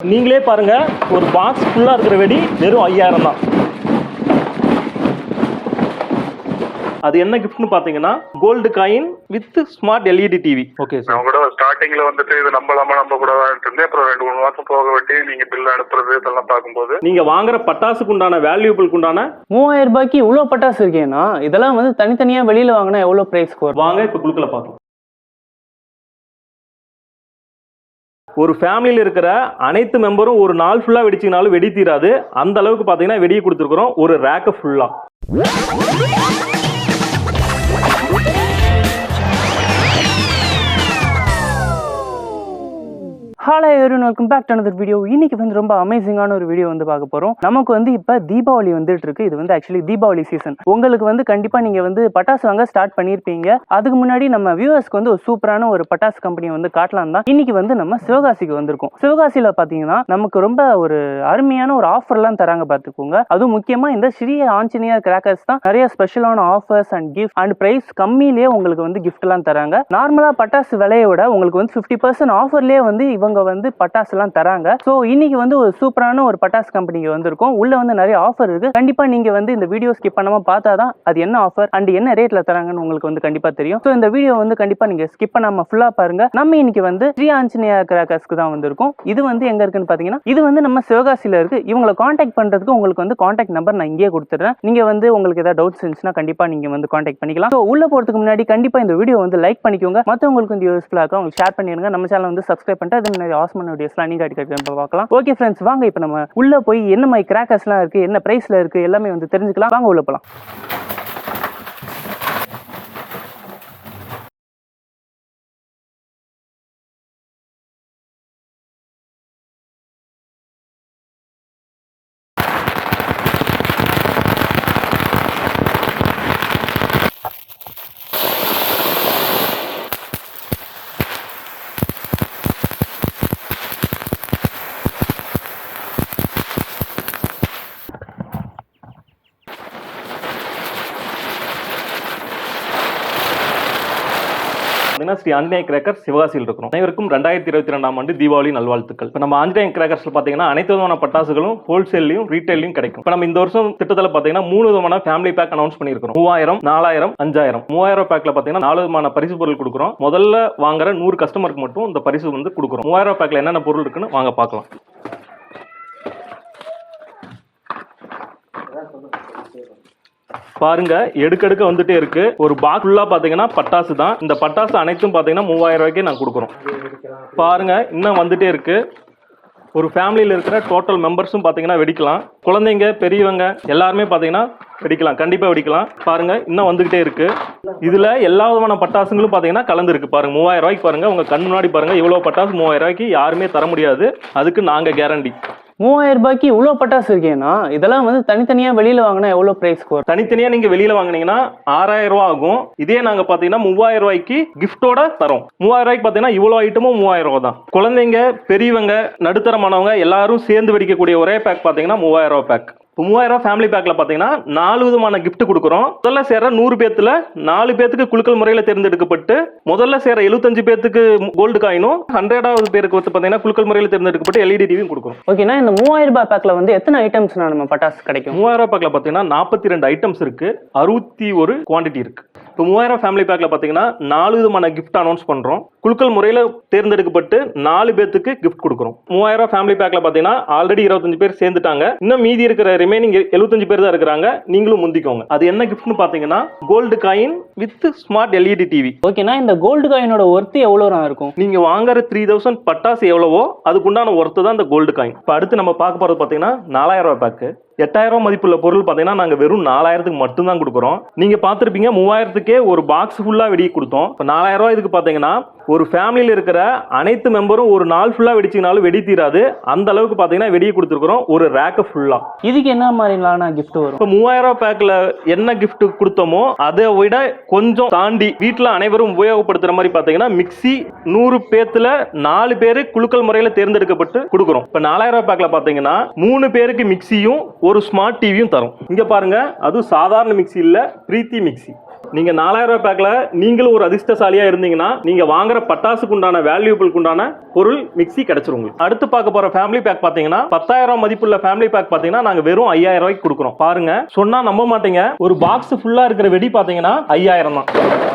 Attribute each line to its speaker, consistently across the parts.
Speaker 1: நீங்களே பாருங்க, ஒரு பாக்ஸ் ஃபுல்லா இருக்கிற வெடி வெறும் 5000 தான். அது என்ன கிஃப்ட்னு பாத்தீங்கன்னா gold coin with smart LED TV. Okay sir.
Speaker 2: நான் கூட ஸ்டார்டிங்ல வந்துட்டு இது நம்ப கூட இருந்தேன். அப்புறம் 2-3 மாசம் போக வெட்டி நீங்க பில் அனுப்புறது இதெல்லாம் பார்க்கும்போது
Speaker 1: நீங்க வாங்குற பட்டாசுக்கு உண்டான வேல்யூபிள்க்கு உண்டான
Speaker 3: 3000 ரூபாய்க்கு இவ்வளவு பட்டாசு இருக்கேன்னா இதெல்லாம் வந்து தனித்தனியா வெளியில வாங்கினா எவ்வளவு பிரைஸ் வரும்?
Speaker 1: வாங்க இப்ப குழுக்களை பார்க்கலாம். ஒரு ஃபேமிலியில் இருக்கிற அனைத்து மெம்பரும் ஒரு நாள் ஃபுல்லா வெடிச்சிங்கனாலும் வெடி தீராது. அந்த அளவுக்கு பாத்தீங்கன்னா வெடியை கொடுத்துருக்கிறோம், ஒரு ரேக்க ஃபுல்லா.
Speaker 3: Hello everyone, welcome back to another video. இன்னைக்கு வந்து ரொம்ப அமேசிங்கான ஒரு வீடியோ வந்து பார்க்க போறோம். நமக்கு வந்து இப்போ தீபாவளி வந்துட்டு இருக்கு. இது வந்து ஆக்சுவலி தீபாவளி சீசன். உங்களுக்கு வந்து கண்டிப்பா நீங்க வந்து பட்டாசு வாங்க ஸ்டார்ட் பண்ணியிருப்பீங்க. அதுக்கு முன்னாடி நம்ம வியூவர்ஸ்க்கு வந்து ஒரு சூப்பரான ஒரு பட்டாசு கம்பெனி வந்து காட்டலாம் தான் இன்னைக்கு வந்து நம்ம சிவகாசிக்கு வந்திருக்கோம். சிவகாசியில பாத்தீங்கன்னா நமக்கு ரொம்ப ஒரு அருமையான ஒரு ஆஃபர்லாம் தராங்க பார்த்துக்கோங்க. அதுவும் முக்கியமா இந்த ஸ்ரீ ஆஞ்சநேயர் கிராக்கர்ஸ் தான் நிறைய ஸ்பெஷலான offers and gift and price கம்மியிலேயே உங்களுக்கு வந்து கிஃப்ட் எல்லாம் தராங்க. நார்மலா பட்டாசு விலையோட உங்களுக்கு வந்து 50% ஆஃபர்லேயே வந்து இவங்க வந்து பட்டாசு எல்லாம் தராங்க. சோ இன்னைக்கு வந்து ஒரு சூப்பரான ஒரு பட்டாசு கம்பெனிக்கு வந்திருக்கோம். உள்ள வந்து நிறைய ஆஃபர் இருக்கு. கண்டிப்பா நீங்க வந்து இந்த வீடியோ ஸ்கிப் பண்ணாம பார்த்தாதான் அது என்ன ஆஃபர் அண்ட் என்ன ரேட்ல தராங்கன்னு உங்களுக்கு வந்து கண்டிப்பா தெரியும். சோ இந்த வீடியோ வந்து கண்டிப்பா நீங்க ஸ்கிப் பண்ணாம ஃபுல்லா பாருங்க. நம்ம இன்னைக்கு வந்து ஸ்ரீ ஆஞ்சநேயர் கிராக்கர்ஸ்க்கு தான் வந்திருக்கோம். இது வந்து எங்க இருக்குன்னு பாத்தீங்கன்னா இது வந்து நம்ம சிவகாசியில இருக்கு. இவங்களை கான்டாக்ட் பண்றதுக்கு உங்களுக்கு வந்து கான்டாக்ட் நம்பர் நான் இங்கேயே கொடுத்துறேன். நீங்க வந்து உங்களுக்கு ஏதாவது டவுட்ஸ் இருந்துச்சுன்னா கண்டிப்பா நீங்க வந்து கான்டாக்ட் பண்ணிக்கலாம். சோ உள்ள போறதுக்கு முன்னாடி கண்டிப்பா இந்த வீடியோ வந்து லைக் பண்ணிக்கோங்க. மத்தவங்களுக்கு வந்து யூஸ்ஃபுல்லா இருக்கும், உங்களுக்கு ஷேர் பண்ணிடுங்க. நம்ம சேனல் வந்து சப்ஸ்கிரைப் பண்ணிட்டு அது நிறைய ஆசமான வீடியோஸ்லாம் நீங்க அடிக்கடி பார்க்கலாம். ஓகே ஃப்ரெண்ட்ஸ், வாங்க இப்போ நம்ம உள்ள போய் என்ன மாதிரி கிராக்கர்ஸ்லாம் இருக்கு, என்ன பிரைஸ்ல இருக்கு எல்லாமே வந்து தெரிஞ்சுக்கலாம். வாங்க உள்ள போலாம்.
Speaker 1: ஸ்ரீ ஆஞ்சநேய கிராக்கர்ஸ் சிவகாசியில் இருக்கிறோம். அனைவருக்கும் 2022ஆம் ஆண்டு தீபாவளி நல்வாழ்த்துக்கள். இப்போ நம்ம ஆஞ்சநேய கிராக்கர்ஸ்ல பாத்தீங்கன்னா அனைத்து விதமான பட்டாசுகளும் ஹோல்சேல்லையும் ரீட்டைலையும் கிடைக்கும். இப்போ நம்ம இந்த வருஷம் திட்டத்தில் பாத்தீங்கன்னா 3 விதமான ஃபேமிலி பேக் அனௌன்ஸ் பண்ணியிருக்கிறோம். 3000, 4000, 5000. 3000 பேக்ல பாத்தீங்கன்னா 4 விதமான பரிசு பொருள் கொடுக்குறோம். முதல்ல வாங்குற 100 கஸ்டமருக்கு மட்டும் இந்த பரிசு வந்து கொடுக்குறோம். 3000 பேக்ல என்னென்ன பொருள் இருக்குன்னு வாங்க பார்க்கலாம். பாருங்க, எடுக்கடுக்க வந்துட்டே இருக்கு. ஒரு பாக்ஸ் ஃபுல்லா பாத்தீங்கன்னா பட்டாசு தான். இந்த பட்டாசு அனைத்தும் பாத்தீங்கன்னா 3000 ரூபாய்க்கு நான் கொடுக்குறோம். பாருங்க, இன்னும் வந்துட்டே இருக்கு. ஒரு ஃபேமிலியில் இருக்கிற டோட்டல் மெம்பர்ஸும் பாத்தீங்கன்னா வெடிக்கலாம். குழந்தைங்க பெரியவங்க எல்லாருமே பாத்தீங்கன்னா வெடிக்கலாம், கண்டிப்பா வெடிக்கலாம். பாருங்க, இன்னும் வந்துகிட்டே இருக்கு. இதுல எல்லா விதமான பட்டாசுங்களும் பாத்தீங்கன்னா கலந்து இருக்கு. பாருங்க, 3000 ரூபாய்க்கு பாருங்க, உங்க கண் முன்னாடி பாருங்க. இவ்வளவு பட்டாசு 3000 ரூபாய்க்கு யாருமே தர முடியாது. அதுக்கு நாங்க கேரண்டி.
Speaker 3: 3000 ரூபாய்க்கு இவ்வளவு பட்டாசு இருக்கேன்னா இதெல்லாம் வந்து தனித்தனியா வெளியில வாங்கினா எவ்வளவு பிரைஸ் வரும்?
Speaker 1: தனித்தனியா நீங்க வெளியில வாங்கினீங்கன்னா 6000 ரூபாய் ஆகும். இதே நாங்க பாத்தீங்கன்னா 3000 ரூபாய்க்கு கிஃப்டோட தரோம். 3000 ரூபாய்க்கு பாத்தீங்கன்னா இவ்வளவு ஐட்டமும் 3000 ரூபாய் தான். குழந்தைங்க பெரியவங்க நடுத்தரமானவங்க எல்லாரும் சேர்ந்து வெடிக்கக்கூடிய ஒரே பேக் பாத்தீங்கன்னா 3000 ரூபாய் பேக். 3000 ரூபாய் ஃபேமிலி பேக்ல பாத்தீங்கன்னா 4 விதமான கிஃப்ட் கொடுக்குறோம். முதல்ல சேர 100 பேத்துல 4 பேத்துக்கு குலுக்கல் முறையில தேர்ந்தெடுக்கப்பட்டு முதல்ல சேர 75 பேத்துக்கு கோல்டு காயினும் 100வது பேருக்கு வந்து பாத்தீங்கன்னா குலுக்கல் முறையில தேர்ந்தெடுக்கப்பட்டு எல்இடி டிவியும் கொடுக்குறோம்.
Speaker 3: ஓகேனா இந்த 3000 ரூபாய் பேக்ல வந்து எத்தனை ஐட்டம்ஸ் நம்ம பட்டாசு கிடைக்கும்?
Speaker 1: 3000 ரூபாய் பேக்ல பாத்தீங்கன்னா 42 ஐட்டம்ஸ் இருக்கு, 61 குவாண்டிட்டி இருக்கு. இப்போ 3000 ஃபேமிலி பேக்ல பாத்தீங்கன்னா 4 விதமான கிஃப்ட் அனௌன்ஸ் பண்றோம். குலுக்கல் முறையில தேர்ந்தெடுக்கப்பட்டு 4 பேத்துக்கு கிஃப்ட் கொடுக்குறோம். 3000 ஃபேமிலி பேக்ல பாத்தீங்கன்னா ஆல்ரெடி 25 பேர் சேர்ந்துட்டாங்க. இன்னும் மீதி இருக்கிற ரிமைனிங் 75 பேர் தான் இருக்கிறாங்க. நீங்களும் முந்திக்கோங்க. அது என்ன கிஃப்ட்னு பாத்தீங்கன்னா gold coin with smart LED TV.
Speaker 3: ஓகேனா இந்த கோல்டு காயினோட ஒர்த் எவ்வளவு இருக்கும்?
Speaker 1: நீங்க வாங்குற 3000 பட்டாசு எவ்வளவோ அதுக்குண்டான ஒர்த்து தான் இந்த கோல்டு காயின். இப்போ அடுத்து நம்ம பார்க்க போறது பாத்தீங்கன்னா 4000 ரூபாய் பேக்கு. 8000 ரூபாய் மதிப்புள்ள பொருள் பாத்தீங்கன்னா நாங்க வெறும் 4000க்கு மட்டும் தான் கொடுக்குறோம். நீங்க பாத்திருப்பீங்க 3000க்கே ஒரு பாக்ஸ் ஃபுல்லா வெடி கொடுத்தோம். இப்போ 4000 ரூபாய் இதுக்கு பாத்தீங்கன்னா ஒரு ஃபேமிலியில் இருக்கிற அனைத்து மெம்பரும் ஒரு நாள் ஃபுல்லா வெடிச்சிங்கனாலும் வெடி தீராது. அந்த அளவுக்கு பாத்தீங்கன்னா வெடியை கொடுத்துருக்கிறோம், ஒரு ரேக்க ஃபுல்லா.
Speaker 3: இதுக்கு என்ன மாதிரியான கிஃப்ட் வரும்?
Speaker 1: இப்போ 3000 ரூபாய் பேக்ல என்ன கிஃப்ட் கொடுத்தோமோ அதை விட கொஞ்சம் தாண்டி வீட்டில் அனைவரும் உபயோகப்படுத்துற மாதிரி பாத்தீங்கன்னா மிக்சி 100 பேத்துல 4 பேரு குலுக்கல் முறையில தேர்ந்தெடுக்கப்பட்டு கொடுக்குறோம். இப்போ 4000 ரூபாய் பேக்ல பாத்தீங்கன்னா 3 பேருக்கு மிக்சியும் ஒரு ஸ்மார்ட் டிவியும் தரும். இங்க பாருங்க, அது சாதாரண மிக்சி இல்ல, பிரீத்தி மிக்சி. நீங்க 4000 ரூபாய் பேக்ல நீங்களும் ஒரு அதிர்ஷ்டசாலியா இருந்தீங்கன்னா நீங்க வாங்குற பட்டாசுக்கு உண்டான வேல்யூபிள்க்கு உண்டான பொருள் மிக்ஸி கிடைச்சிரும் உங்களுக்கு. அடுத்து பார்க்க போற ஃபேமிலி பேக் பாத்தீங்கன்னா 10,000 மதிப்புள்ள ஃபேமிலி பேக் பாத்தீங்கன்னா நாங்க வெறும் 5,000 ரூபாய்க்கு கொடுக்குறோம். பாருங்க, சொன்னா நம்ப மாட்டீங்க, ஒரு பாக்ஸ் ஃபுல்லா இருக்கிற வெடி பாத்தீங்கன்னா 5,000 தான்.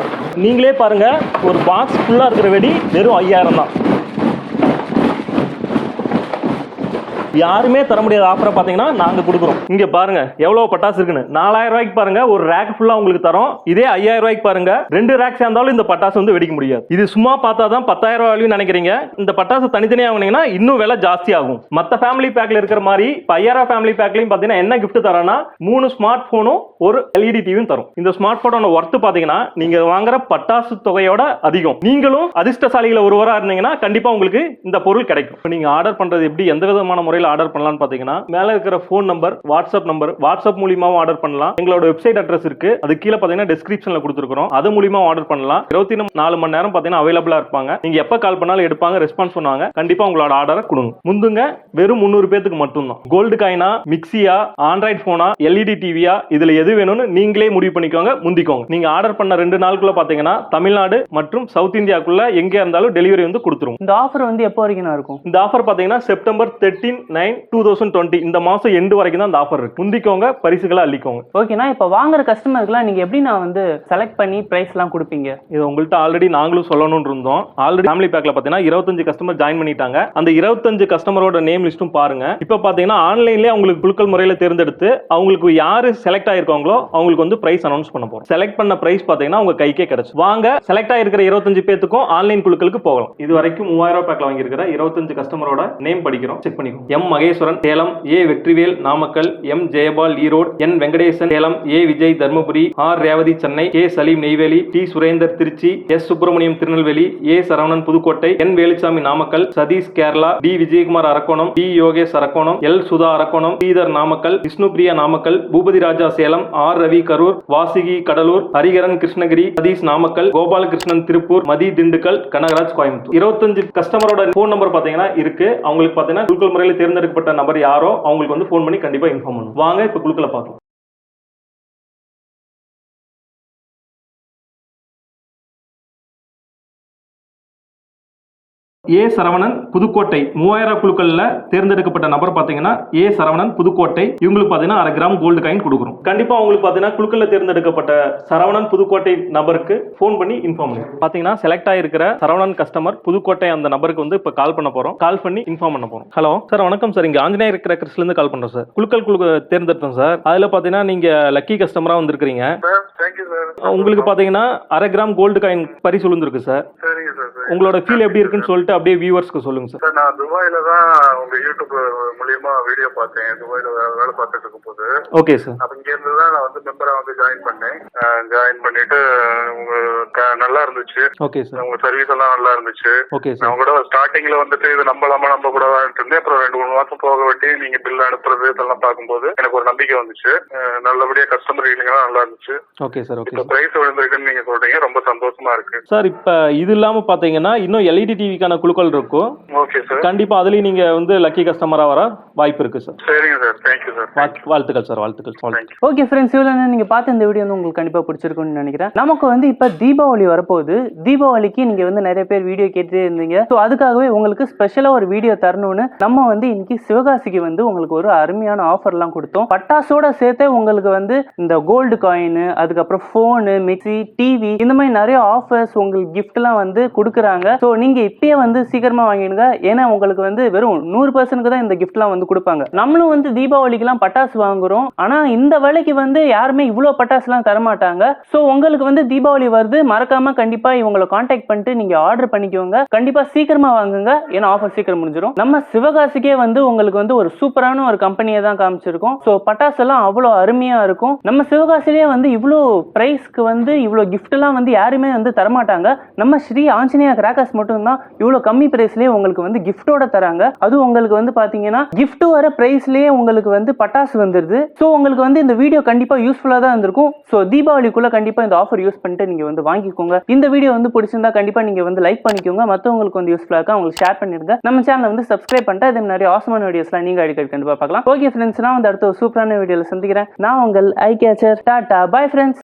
Speaker 1: நீங்களே பாருங்க, ஒரு பாக்ஸ் ஃபுல்லா இருக்கிற வெடி வெறும் 5,000 தான். யாருமே தர முடியாத ஆஃபரை பாத்தீங்கன்னா நாங்க கொடுக்குறோம். இங்க பாருங்க எவ்வளவு பட்டாசு இருக்குன்னு. 4,000 ரூபாய்க்கு பாருங்க ஒரு ரேக் ஃபுல்லா உங்களுக்கு தரோம். இதே 5,000 ரூபாய்க்கு பாருங்க 2 ரேக் சேர்ந்தாலும் இந்த பட்டாசு வந்து வெடிக்க முடியாது. இது சும்மா பார்த்தா தான் 10,000 ரூபாய் நினைக்கிறீங்க. இந்த பட்டாசு தனித்தனியா வாங்கினீங்கன்னா இன்னும் விலை ஜாஸ்தி ஆகும். மத்த ஃபேமிலி பேக்ல இருக்கிற மாதிரி 5,000 ஃபேமிலி பேக்லயும் பாத்தீங்கன்னா என்ன கிஃப்ட் தரோம்னா 3 ஸ்மார்ட் போனும் ஒரு LED டிவியும் தரும். இந்த ஸ்மார்ட் போனோட ஒர்த் பாத்தீங்கன்னா நீங்க வாங்குற பட்டாசு தொகையோட அதிகம். நீங்களும் அதிர்ஷ்டசாலிகள ஒருவரா இருந்தீங்கன்னா கண்டிப்பா உங்களுக்கு இந்த பொருள் கிடைக்கும். நீங்க ஆர்டர் பண்றது எப்படி, எந்த விதமான முறையில் ஆர்டர் பண்ணலாம் பாத்தீங்கன்னா மேல இருக்கிற போன் நம்பர், வாட்ஸ்அப் மூலமாவும் ஆர்டர் பண்ணலாம். எங்களோட வெப்சைட் அட்ரஸ் இருக்கு, அது கீழே பாத்தீங்கன்னா டிஸ்கிரிப்ஷன்ல கொடுத்துருக்கோம். அது மூலமா ஆர்டர் பண்ணலாம். 24 மணி நேரம் பாத்தீங்கன்னா அவைலபிளா இருப்பாங்க. நீங்க எப்ப கால் பண்ணாலும் எடுப்பாங்க, ரெஸ்பான்ஸ் பண்ணுவாங்க. கண்டிப்பா உங்களோட ஆர்டரை கொடுங்க. முந்துங்க வெறும் 300 பேத்துக்கு மட்டும் தான். கோல்டு காயினா, மிக்சியா, ஆண்ட்ராய்டு போனா, LED டிவியா, இதுல எது வேணும்னு நீங்களே முடிவு பண்ணிக்கோங்க, முந்திக்கோங்க. நீங்க ஆர்டர் பண்ண 2 நாளுக்குள்ள பாத்தீங்கன்னா தமிழ்நாடு மற்றும் சவுத் இந்தியாக்குள்ள எங்க இருந்தாலும் டெலிவரி வந்து கொடுத்துரும்.
Speaker 3: இந்த ஆஃபர் வந்து எப்போ வரைக்கும் இருக்கும்?
Speaker 1: இந்த ஆஃபர் பாத்தீங்கன்னா செப்டம்பர் 13/9/2020 இந்த மாசம் எண்டு வரைக்கும் தான் இந்த ஆஃபர் இருக்கு. முந்திக்கோங்க, பரிசுகளை அள்ளிக்கோங்க.
Speaker 3: ஓகேனா, இப்போ வாங்குற கஸ்டமருக்குலாம் நீங்க எப்படி நான் வந்து செலக்ட் பண்ணி பிரைஸ் எல்லாம் கொடுப்பீங்க?
Speaker 1: இது உங்கள்ட்ட ஆல்ரெடி நாங்களும் சொல்லணும்னு இருந்தோம். ஆல்ரெடி ஃபேமிலி பேக்ல பாத்தீங்கன்னா 25 கஸ்டமர் ஜாயின் பண்ணிட்டாங்க. அந்த 25 கஸ்டமரோட நேம் லிஸ்டும் பாருங்க. இப்போ பாத்தீங்கன்னா ஆன்லைன்லயே அவங்களுக்கு குலுக்கல் முறையில தேர்ந்தெடுத்து அவங்களுக்கு யாரு செலக்ட் ஆயிருக்காங்களோ அவங்களுக்கு வந்து பிரைஸ் அனௌன்ஸ் பண்ண போறோம். செலக்ட் பண்ண பிரைஸ் பாத்தீங்கன்னா உங்க கைக்கே கிடைச்சு. வாங்க, செலக்ட் ஆயிருக்கிற 25 பேத்துக்கும் ஆன்லைன் குலுக்கலுக்கு போகலாம். இது வரைக்கும் 3000 பேக்ல வாங்கி இருக்கிற 25 கஸ்டமரோட நேம் படிக்கிறோம், செக் பண்ணிக்கோங்க. M Maheswaran Salem, A Vetrivel Namakkal, M Jayapal Erode, N Venkatesan Salem, A Vijay Dharmapuri, R Revathi Chennai, K Salim Neyveli, T Surender Tiruchi, S Subramaniam Tirunelveli, A Saravanan Pudukkottai, N Velusamy Namakkal, Sathish Kerala, T Vijayakumar Arakkonam, T Yogesh Arakkonam, L Sudha Arakkonam, Sridhar Namakkal, Vishnupriya Namakkal, Bhoopathi Raja Salem, R Ravi Karur, Vasuki Cuddalore, Hariharan Krishnagiri, Sathish Namakkal, Gopalakrishnan Tiruppur, Mathi Dindigul, Kanagaraj Coimbatore. 25 கஸ்டமரோட போன் நம்பர் பாத்தீங்கன்னா இருக்கு. அவங்களுக்கு பாத்தீங்கன்னா குலுக்கல் முறையில் தேர்ந்தெடுக்கப்பட்ட நபர் யாரோ அவங்களுக்கு வந்து போன் பண்ணி கண்டிப்பா இன்ஃபார்ம் பண்ணுவோம். வாங்க இப்ப குலுக்கல பார்க்கலாம். ஏ சரவணன் புதுக்கோட்டை 3000 குழுக்கள்ல தேர்ந்தெடுக்கப்பட்ட நபர் பாத்தீங்கன்னா ஏ சரவணன் புதுக்கோட்டை. இவங்களுக்கு பாத்தீங்கன்னா 1/2 கிராம் கோல்டு காயின் கொடுக்குறோம். கண்டிப்பா உங்களுக்கு பாத்தீங்கன்னா குழுக்கள்ல தேர்ந்தெடுக்கப்பட்ட சரவணன் புதுக்கோட்டை நபருக்கு போன் பண்ணி இன்ஃபார்ம் பண்ணுங்க. பாத்தீங்கன்னா செலக்ட் ஆயிருக்கிற சரவணன் கஸ்டமர் புதுக்கோட்டை அந்த நபருக்கு வந்து இப்ப கால் பண்ண போறோம். கால் பண்ணி இன்ஃபார்ம் பண்ண போறோம். ஹலோ சார், வணக்கம் சார். இங்க ஆஞ்சநேயர் கிரக்கர்ஸ்ல இருந்து கால் பண்றோம் சார். குழுக்கள் தேர்ந்தெடுத்தோம் சார். அதுல பாத்தீங்கன்னா நீங்க லக்கி கஸ்டமரா வந்திருக்கீங்க. உங்களுக்கு பாத்தீங்கன்னா 1/2 கிராம் கோல்டு காயின் பரிசு விழுந்திருக்கு சார். உங்களோட ஃபீல் எப்படி இருக்குன்னு சொல்லிட்டு அப்படியே வியூவர்ஸ்க்கு சொல்லுங்க சார்.
Speaker 2: நான் துபாயில தான் உங்க யூடியூப் மூலியமா வீடியோ பார்த்தேன். துபாயில வேலை பார்த்துட்டு இருக்கும் போது.
Speaker 1: Okay sir.
Speaker 2: அப்ப இங்க இருந்து தான் நான் வந்து மெம்பரா வந்து ஜாயின் பண்ணேன். ஜாயின் பண்ணிட்டு உங்க நல்லா இருந்துச்சு.
Speaker 1: Okay sir.
Speaker 2: உங்க சர்வீஸ் எல்லாம் நல்லா இருந்துச்சு.
Speaker 1: Okay sir.
Speaker 2: நான் கூட ஸ்டார்டிங்ல வந்துட்டு இது நம்ப கூடாதுன்னு இருந்தேன். அப்புறம் 2-3 மாசம் போக வெட்டி நீங்க பில் அனுப்புறது இதெல்லாம் பார்க்கும்போது எனக்கு ஒரு நம்பிக்கை வந்துச்சு. நல்லபடியா கஸ்டமர் ரீடிங்லாம் நல்லா இருந்துச்சு.
Speaker 1: Okay sir. ஓகே.
Speaker 2: பிரைஸ் விழுந்திருக்குன்னு நீங்க சொல்றீங்க, ரொம்ப சந்தோஷமா இருக்கு
Speaker 1: சார். இப்ப இது இல்லாம பாத்தீங்கன்னா இன்னும் LED டிவிக்கான குழுக்கள் இருக்கும்.
Speaker 2: Okay sir.
Speaker 1: கண்டிப்பா அதுலயும் நீங்க வந்து லக்கி கஸ்டமரா வர வாய்ப்பு இருக்கு சார்.
Speaker 2: சரிங்க சார். Thank you sir.
Speaker 1: வாழ்த்துக்கள் சார். வாழ்த்துக்கள்.
Speaker 3: ஓகே ஃப்ரெண்ட்ஸ், இவ்வளவு நீங்க பார்த்த இந்த வீடியோ வந்து உங்களுக்கு கண்டிப்பா பிடிச்சிருக்கும்னு நினைக்கிறேன். நமக்கு வந்து இப்ப தீபாவளி வரப்போகுது. தீபாவளிக்கு நீங்க வந்து நிறைய பேர் வீடியோ கேட்டுட்டே இருந்தீங்க. ஸோ அதுக்காகவே உங்களுக்கு ஸ்பெஷலா ஒரு வீடியோ தரணும்னு நம்ம வந்து இன்னைக்கு சிவகாசிக்கு வந்து உங்களுக்கு ஒரு அருமையான ஆஃபர்லாம் கொடுத்தோம். பட்டாசோட சேர்த்தே உங்களுக்கு வந்து இந்த கோல்டு காயின், அதுக்கப்புறம் போனு, மிக்சி, டிவி, இந்த மாதிரி நிறைய ஆஃபர்ஸ் உங்களுக்கு கிஃப்ட்லாம் வந்து கொடுக்குறாங்க. ஸோ நீங்க இப்பயே வந்து சீக்கிரமா வாங்கிடுங்க. ஏன்னா உங்களுக்கு வந்து வெறும் 100% தான் இந்த கிஃப்ட்லாம் வந்து கொடுப்பாங்க. நம்மளும் வந்து தீபாவளிக்குலாம் பட்டாசு வாங்குறோம். ஆனா இந்த விலைக்கு வந்து யாருமே இவ்வளவு பட்டாசுலாம் தரமாட்டாங்க. ஸோ உங்களுக்கு வந்து தீபாவளி வருது, மறக்காம கண்டிப்பா இவங்களை கான்டாக்ட் பண்ணிட்டு நீங்க ஆர்டர் பண்ணிக்கோங்க. கண்டிப்பா சீக்கிரமா வாங்குங்க, ஏன்னா ஆஃபர் சீக்கிரம் முடிஞ்சிடும். நம்ம சிவகாசிக்கே வந்து உங்களுக்கு வந்து ஒரு சூப்பரான ஒரு கம்பெனியை தான் காமிச்சிருக்கோம். ஸோ பட்டாசு எல்லாம் அவ்வளோ அருமையா இருக்கும். நம்ம சிவகாசிலேயே வந்து இவ்வளோ பிரைஸ்க்கு வந்து இவ்வளோ கிஃப்ட் எல்லாம் வந்து யாருமே வந்து தரமாட்டாங்க. நம்ம ஸ்ரீ ஆஞ்சநேயா கிராக்கர்ஸ் மட்டும் தான் இவ்வளோ கம்மி பிரைஸ்லயே உங்களுக்கு வந்து கிஃப்டோட தராங்க. அதுவும் உங்களுக்கு வந்து பாத்தீங்கன்னா கிஃப்ட் வர பிரைஸ்லயே உங்களுக்கு வந்து பட்டாசு வந்துருது. ஸோ உங்களுக்கு வந்து இந்த வீடியோ கண்டிப்பா யூஸ்ஃபுல்லா தான் இருந்திருக்கும். ஸோ தீபாவளிக்குள்ள கண்டிப்பா இந்த ஆஃபர் யூஸ் பண்ணிட்டு நீங்க வந்து வாங்கிக்கோங்க. இந்த வீடியோ வந்து பிடிச்சிருந்தா கண்டிப்பா நீங்க வந்து லைக் பண்ணிக்கோங்க. மற்றவங்களுக்கு வந்து யூஸ்ஃபுல்லா இருக்கா உங்களுக்கு ஷேர் பண்ணிருங்க. நம்ம சேனலை வந்து சப்ஸ்கிரைப் பண்ணிட்டு அதே நிறைய ஆசமான வீடியோஸ்லாம் நீங்க அடிக்கடி கண்டிப்பா பார்க்கலாம். ஓகே ஃப்ரெண்ட்ஸ், நான் வந்து அடுத்த ஒரு சூப்பரான வீடியோல சந்திக்கிறேன். நான் உங்கள் ஐ கேச்சர். Tata, bye friends.